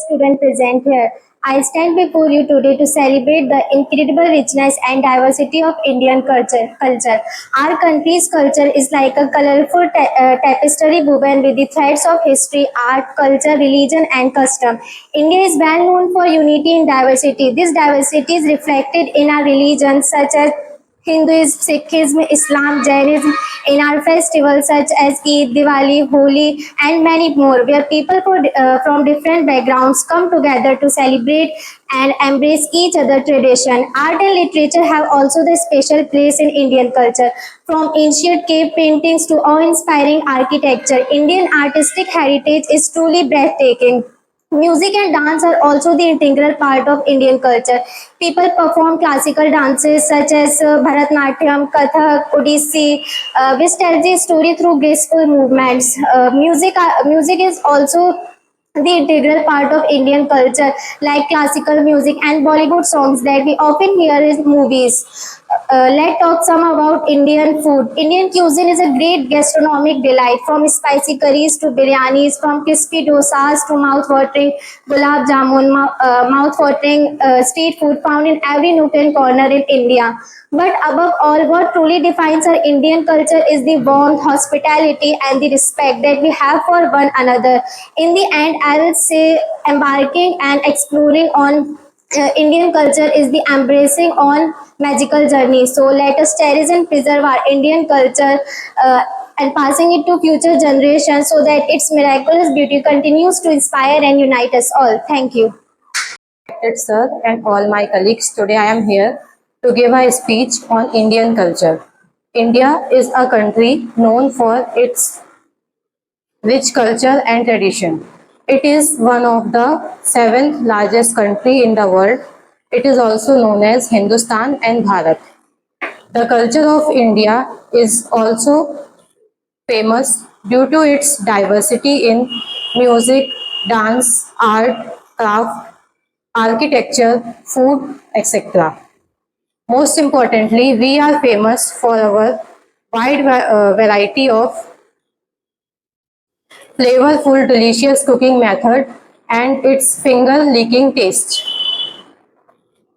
students present here. I stand before you today to celebrate the incredible richness and diversity of Indian culture. Our country's culture is like a colorful tapestry woven with the threads of history, art, culture, religion, and custom. India is well known for unity in diversity. This diversity is reflected in our religions such as Hinduism, Sikhism, Islam, Jainism, in our festivals such as Eid, Diwali, Holi, and many more, where people from different backgrounds come together to celebrate and embrace each other tradition. Art and literature have also the special place in Indian culture. From ancient cave paintings to awe-inspiring architecture, Indian artistic heritage is truly breathtaking. Music and dance are also the integral part of Indian culture. People perform classical dances such as Bharatanatyam, Kathak, Odissi, which tells the story through graceful movements. Music is also the integral part of Indian culture, like classical music and Bollywood songs that we often hear in movies. Let's talk some about Indian food. Indian cuisine is a great gastronomic delight, from spicy curries to biryanis, from crispy dosas to mouth-watering gulab jamun, mouth-watering street food found in every nook and corner in India. But above all, what truly defines our Indian culture is the warmth, hospitality, and the respect that we have for one another. In the end, I will say embarking and exploring on Indian culture is the embracing on magical journey. So let us cherish and preserve our Indian culture and passing it to future generations so that its miraculous beauty continues to inspire and unite us all. Thank you. Respected sir and all my colleagues, today I am here to give a speech on Indian culture. India is a country known for its rich culture and tradition. It is one of the seventh largest country in the world. It is also known as Hindustan and Bharat. The culture of India is also famous due to its diversity in music, dance, art, craft, architecture, food, etc. Most importantly, we are famous for our wide variety of flavorful, delicious cooking method and its finger-licking taste.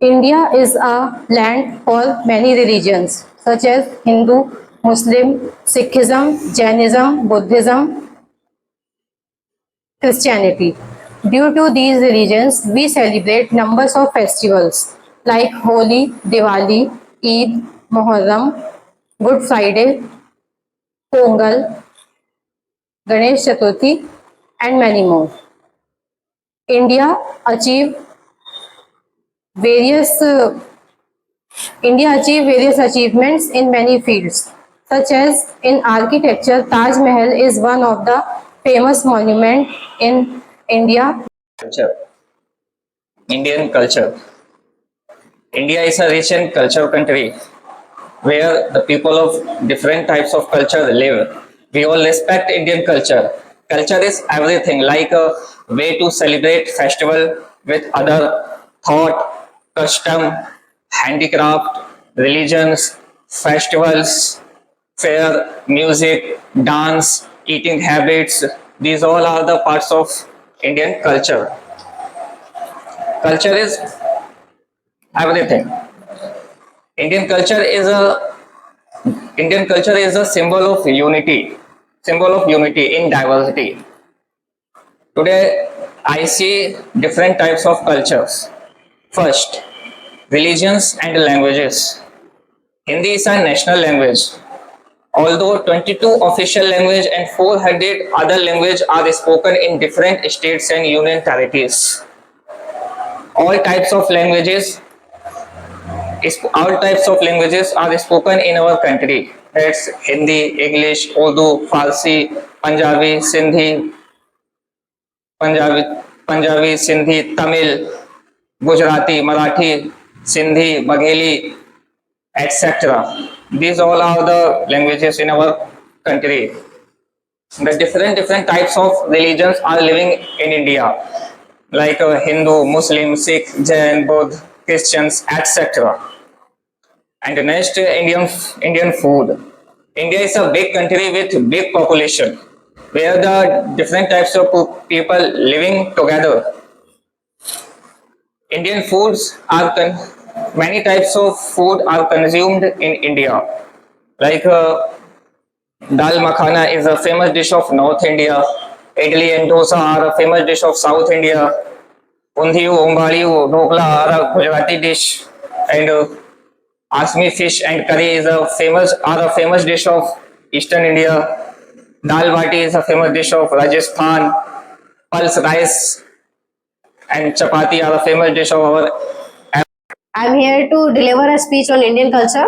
India is a land for many religions such as Hindu, Muslim, Sikhism, Jainism, Buddhism, Christianity. Due to these religions, we celebrate numbers of festivals like Holi, Diwali, Eid, Muharram, Good Friday, Pongal, Ganesh Chaturthi, and many more. India achieved various India achieved various achievements in many fields, such as in architecture. Taj Mahal is one of the famous monuments in India. Culture. Indian culture. India is a rich and cultural country where the people of different types of culture live. We all respect Indian culture. Culture is everything, like a way to celebrate festival with other thought, custom, handicraft, religions, festivals, fair, music, dance, eating habits. These all are the parts of Indian culture. Culture is everything. Indian culture is a Indian culture is a symbol of unity in diversity. Today, I see different types of cultures. First, religions and languages. Hindi is a national language. Although 22 official language and 400 other languages are spoken in different states and union territories. All types of languages are spoken in our country. That's Hindi, English, Urdu, Farsi, Punjabi, Sindhi, Tamil, Gujarati, Marathi, Sindhi, Bagheli, etc. These all are the languages in our country. The different types of religions are living in India, like Hindu, Muslim, Sikh, Jain, Buddha, Christians, etc. And the next, Indian food. India is a big country with big population, where the different types of people living together. Indian foods are many types of food are consumed in India. Like dal makhana is a famous dish of North India. Idli and dosa are a famous dish of South India. Undhiyu, umbaliyu, dhokla are a Gujarati dish, and asmi fish and curry is a famous dish of Eastern India. Dal bati is a famous dish of Rajasthan. Pulse rice and chapati are a famous dish of our. I'm here to deliver a speech on Indian culture.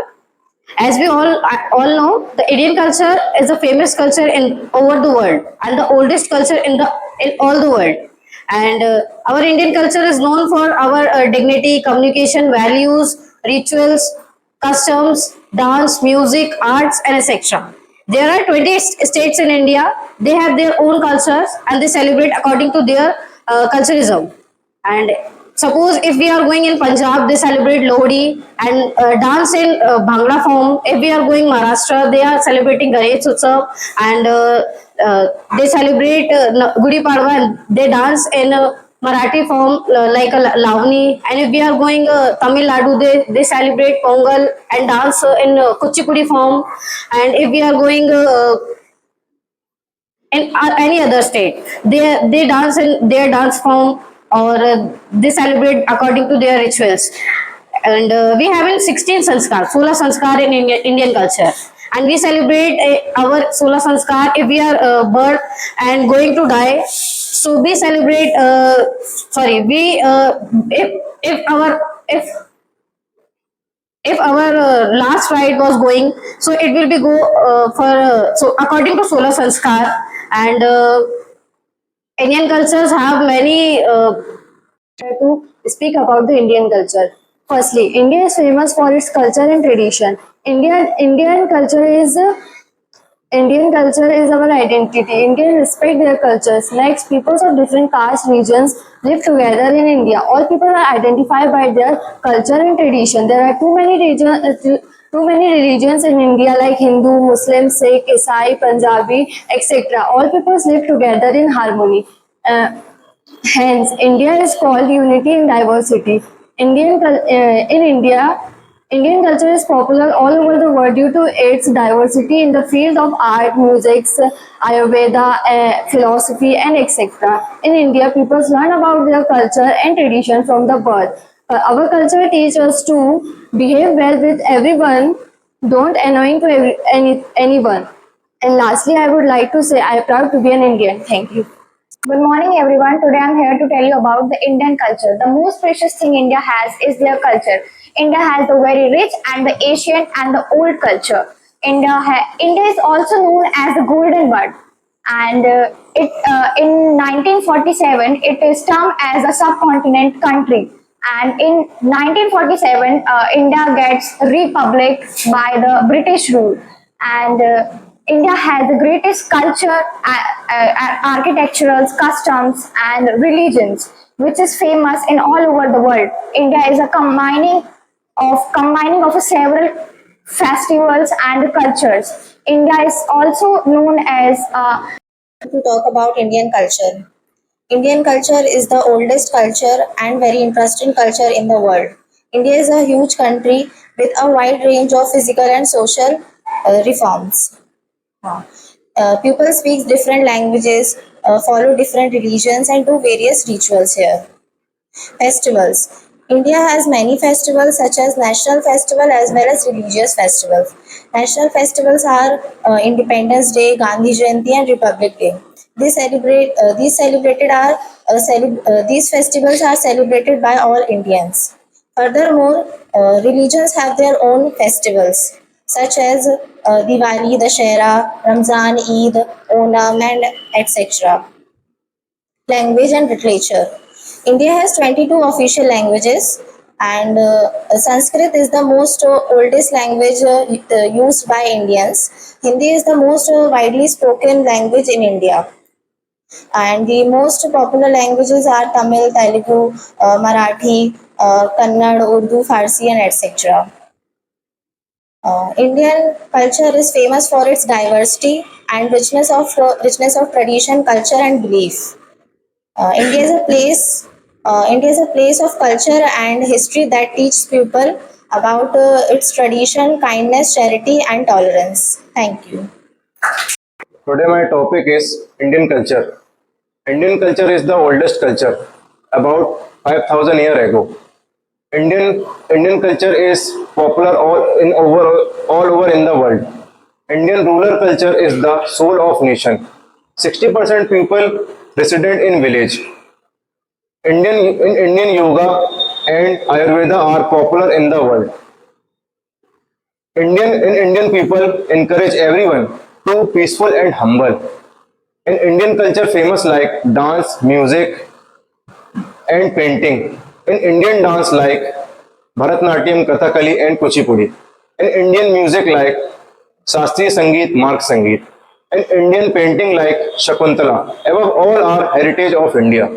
As we all know, the Indian culture is a famous culture in over the world and the oldest culture in all the world. And our Indian culture is known for our dignity, communication, values, rituals, customs, dance, music, arts, and etc. There are 20 states in India. They have their own cultures and they celebrate according to their culturism. And suppose if we are going in Punjab, they celebrate Lohri and dance in Bhangra form. If we are going Maharashtra, they are celebrating Ganesh Utsav and they celebrate Gudi Padwa and they dance in Marathi form like a Lavani. And if we are going Tamil Nadu, they celebrate Pongal and dance in Kuchipudi form. And if we are going in any other state, they dance in their dance form or they celebrate according to their rituals. And we have in 16 sanskar, 16 sanskar in Indian culture. And we celebrate our 16 sanskar if we are birth and going to die. So we celebrate, sorry, we, if our last ride was going, so it will be go for so according to solar sanskar. And Indian cultures have many to speak about the Indian culture. Firstly, India is famous for its culture and tradition. Indian culture is our identity. Indians respect their cultures. Next, peoples of different castes, regions live together in India. All people are identified by their culture and tradition. There are too many religions in India like Hindu, Muslim, Sikh, Isai, Punjabi, etc. All peoples live together in harmony. Hence, India is called unity in diversity. In India, Indian culture is popular all over the world due to its diversity in the field of art, music, Ayurveda, philosophy, and etc. In India, people learn about their culture and tradition from the birth. Our culture teaches us to behave well with everyone, don't annoying to anyone. And lastly, I would like to say I am proud to be an Indian. Thank you. Good morning, everyone. Today I'm here to tell you about the Indian culture. The most precious thing India has is their culture. India has the very rich and the ancient and the old culture. India is also known as the Golden Bird, and in 1947 it is termed as a subcontinent country. And in 1947, India gets republic by the British rule, and India has the greatest culture, architectural customs, and religions, which is famous in all over the world. India is a combining of several festivals and cultures. India is also known as To talk about Indian culture. Indian culture is the oldest culture and very interesting culture in the world. India is a huge country with a wide range of physical and social reforms. People speak different languages, follow different religions, and do various rituals here. Festivals. India has many festivals such as national festival as well as religious festivals. National festivals are Independence Day, Gandhi Jayanti, and Republic Day. These festivals are celebrated by all Indians. Furthermore, religions have their own festivals such as Diwali, Dashera, Ramzan, Eid, Onam, and etc. Language and literature. India has 22 official languages, and Sanskrit is the most oldest language used by Indians. Hindi is the most widely spoken language in India. And the most popular languages are Tamil, Telugu, Marathi, Kannada, Urdu, Farsi, and etc. Indian culture is famous for its diversity and richness of tradition, culture, and belief. India is a place India is a place of culture and history that teaches people about its tradition, kindness, charity, and tolerance. Thank you. Today my topic is Indian culture. Indian culture is the oldest culture, about 5,000 years ago. Indian culture is popular all over in the world. Indian rural culture is the soul of nation. 60% people resident in village. Indian yoga and Ayurveda are popular in the world. Indian people encourage everyone to peaceful and humble. In Indian culture, famous like dance, music, and painting. In Indian dance like Bharatnatyam, Kathakali, and Kuchipudi. In Indian music like Shastriya Sangeet, Mark Sangeet. In Indian painting like Shakuntala. Above all are heritage of India.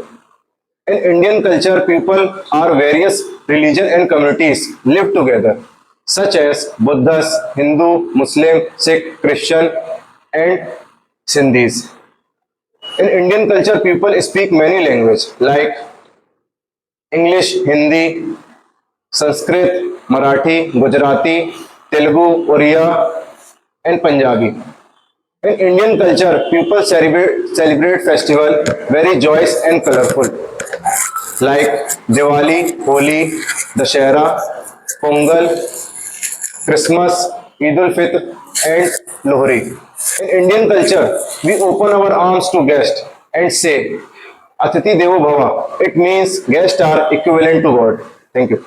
In Indian culture, people are various religion and communities live together, such as Buddhists, Hindu, Muslim, Sikh, Christian, and Sindhis. In Indian culture, people speak many languages like English, Hindi, Sanskrit, Marathi, Gujarati, Telugu, Oriya, and Punjabi. In Indian culture, people celebrate festival very joyous and colorful like Diwali, Holi, Dashera, Pongal, Christmas, Eid ul Fitr, and Lohri. In Indian culture, we open our arms to guests and say, Atiti Devo Bhava. It means guests are equivalent to God. Thank you.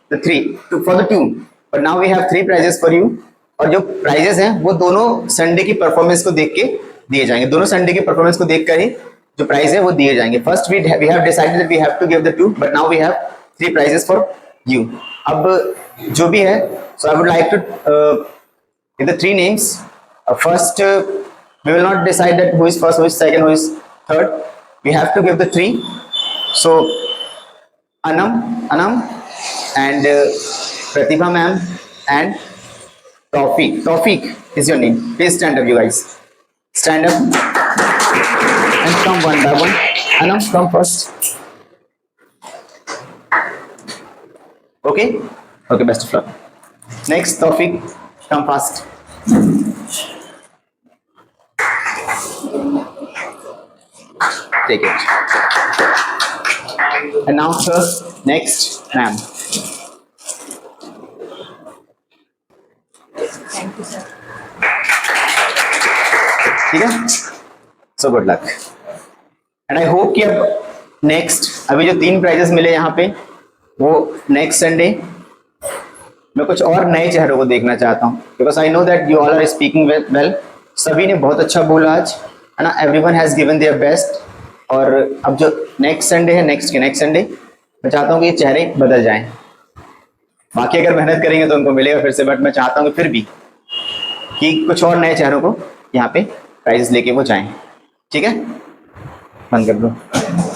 the three for the two, but now we have three prizes for you. और जो prices हैं वो दोनों Sunday की performance को देख के दिए जाएंगे, दोनों संडे की परफॉर्मेंस को देखकर ही जो प्राइज है वो दिए जाएंगे. First we have decided that we have to give the two, but now we have three prizes for you. अब जो भी है, so I would like to give the three names. First we will not decide that who is first, who is second, who is third. We have to give the three. So Anam and Pratibha ma'am and Tawfiq is your name. Please stand up, you guys. Stand up and come one by one. Anam, come first. Okay? Okay, best of luck. Next, Tawfiq, come fast. Take it. And now, sir, next, ma'am. ठीक है, so good luck and I hope कि अब next अभी जो तीन prices मिले यहाँ पे वो नेक्स्ट संडे मैं कुछ और नए चेहरों को देखना चाहता हूँ, because I know that you all are speaking well. सभी ने बहुत अच्छा बोला आज, है ना. Everyone has given their best. और अब जो नेक्स्ट संडे है, नेक्स्ट संडे मैं चाहता हूँ कि ये चेहरे बदल जाएं. बाकी अगर मेहनत करेंगे तो उनको मिलेगा फिर से, बट मैं चाहता हूँ कि फिर भी कि कुछ और नए चेहरों को यहाँ पे प्राइजेस लेके वो जाएं. ठीक है, बंद कर दो.